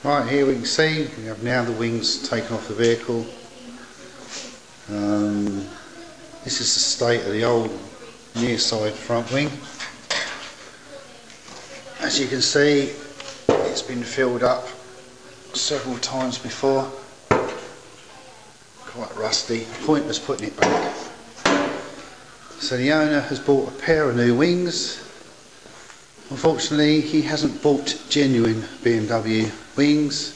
Right, here we can see we have now the wings taken off the vehicle. This is the state of the old near side front wing. As you can see, it's been filled up several times before. Quite rusty, pointless putting it back. So the owner has bought a pair of new wings. Unfortunately, he hasn't bought genuine BMW wings,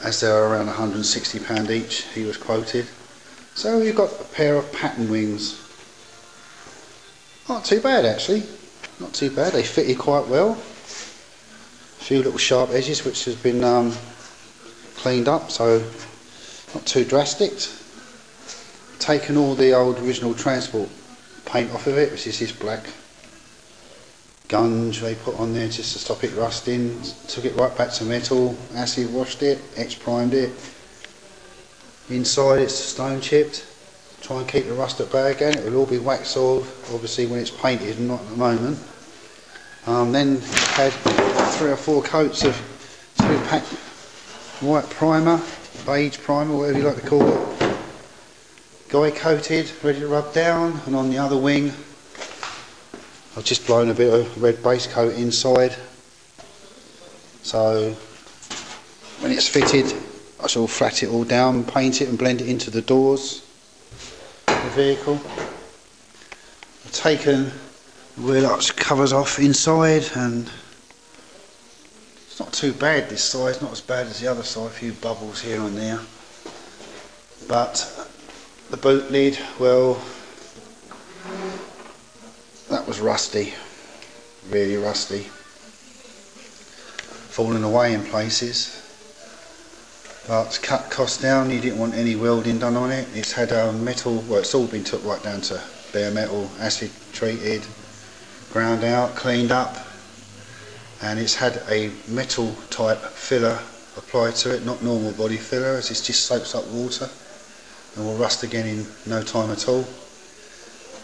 as they're around £160 each, he was quoted. So we've got a pair of pattern wings. Not too bad actually, not too bad. They fitted quite well. A few little sharp edges which has been cleaned up, so not too drastic. Taken all the old original transport paint off of it, which is this black gunge they put on there just to stop it rusting. Took it right back to metal, acid washed it, primed it. Inside it's stone chipped. Try and keep the rust at bay again. It will all be wax off, obviously when it's painted, not at the moment. Then had 3 or 4 coats of 2-pack white primer, beige primer, whatever you like to call it. Guy coated, ready to rub down, and on the other wing I've just blown a bit of red base coat inside, so when it's fitted I shall flat it all down, paint it and blend it into the doors of the vehicle. I've taken the wheel arch covers off inside, and it's not too bad this side, not as bad as the other side, a few bubbles here and there. But the boot lid, well, that was rusty, really rusty, falling away in places. But to cut costs down, you didn't want any welding done on it. It's had metal, well, it's all been took right down to bare metal, acid treated, ground out, cleaned up, and it's had a metal type filler applied to it, not normal body filler, as it just soaks up water and will rust again in no time at all.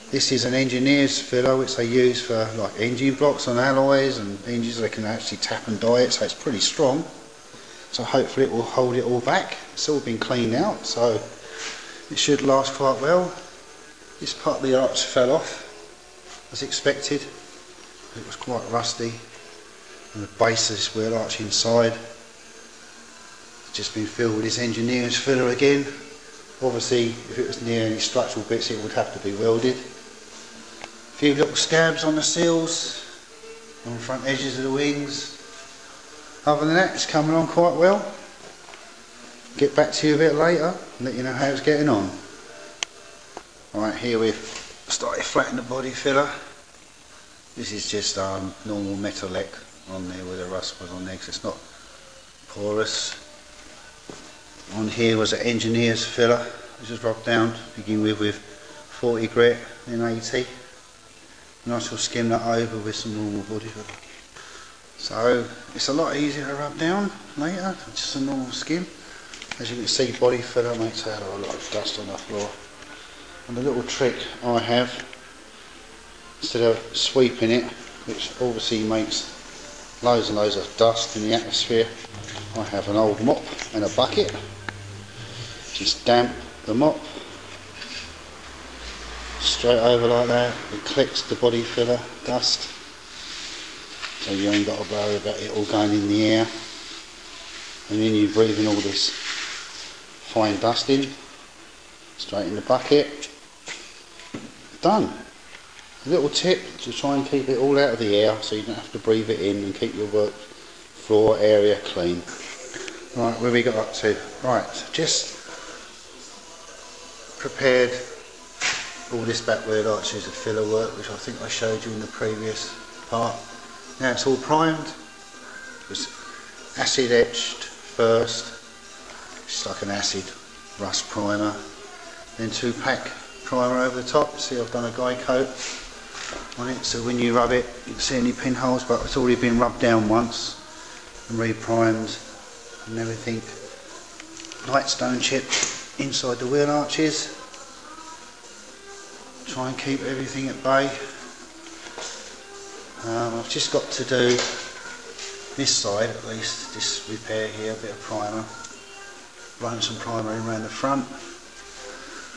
This is an engineer's filler which they use for like engine blocks on alloys and engines. They can actually tap and die it, so it's pretty strong. So hopefully it will hold it all back. It's all been cleaned out, so it should last quite well. This part of the arch fell off as expected. It was quite rusty, and the base of this wheel arch inside has just been filled with this engineer's filler again. Obviously if it was near any structural bits it would have to be welded. A few little scabs on the seals, on the front edges of the wings. Other than that, it's coming along quite well. Get back to you a bit later and let you know how it's getting on. Right, here we've started flattening the body filler. This is just normal metallic on there where the rust was on there, because it's not porous. On here was an engineer's filler, which was rubbed down to begin with 40 grit, then 80. And I shall skim that over with some normal body filler. So it's a lot easier to rub down later, just a normal skim. As you can see, body filler makes out a lot of dust on the floor. And the little trick I have, instead of sweeping it, which obviously makes loads and loads of dust in the atmosphere, I have an old mop and a bucket. Just damp the mop straight over like that. It collects the body filler dust, so you ain't got to worry about it all going in the air, and then you breathe in all this fine dust in, straight in the bucket. Done. A little tip to try and keep it all out of the air so you don't have to breathe it in, and keep your work floor area clean. Right, where we got up to? Right, just prepared all this back wheel arch is a filler work, which I think I showed you in the previous part. Now it's all primed. It was acid etched first, just like an acid rust primer, then 2-pack primer over the top. See, I've done a guy coat on it, so when you rub it you can see any pinholes, but it's already been rubbed down once and re-primed and everything. Light stone chip inside the wheel arches. Try and keep everything at bay. I've just got to do This side at least, this repair here, a bit of primer, run some primer in around the front.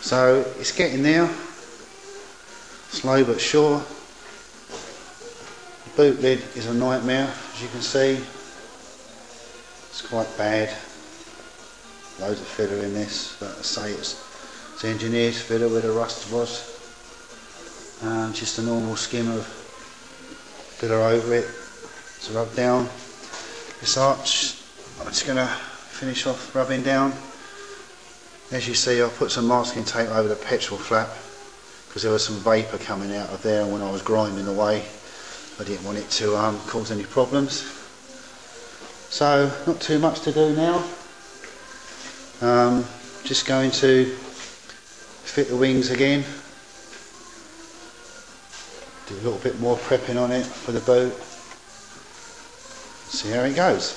So it's getting there, slow but sure. The boot lid is a nightmare, as you can see. It's quite bad. Loads of filler in this, but I say it's engineered filler where the rust was. Just a normal skim of filler over it to rub down. This arch, I'm just going to finish off rubbing down. As you see, I've put some masking tape over the petrol flap because there was some vapour coming out of there when I was grinding away. I didn't want it to cause any problems. So, not too much to do now. Just going to fit the wings again. Do a little bit more prepping on it for the boot. See how it goes.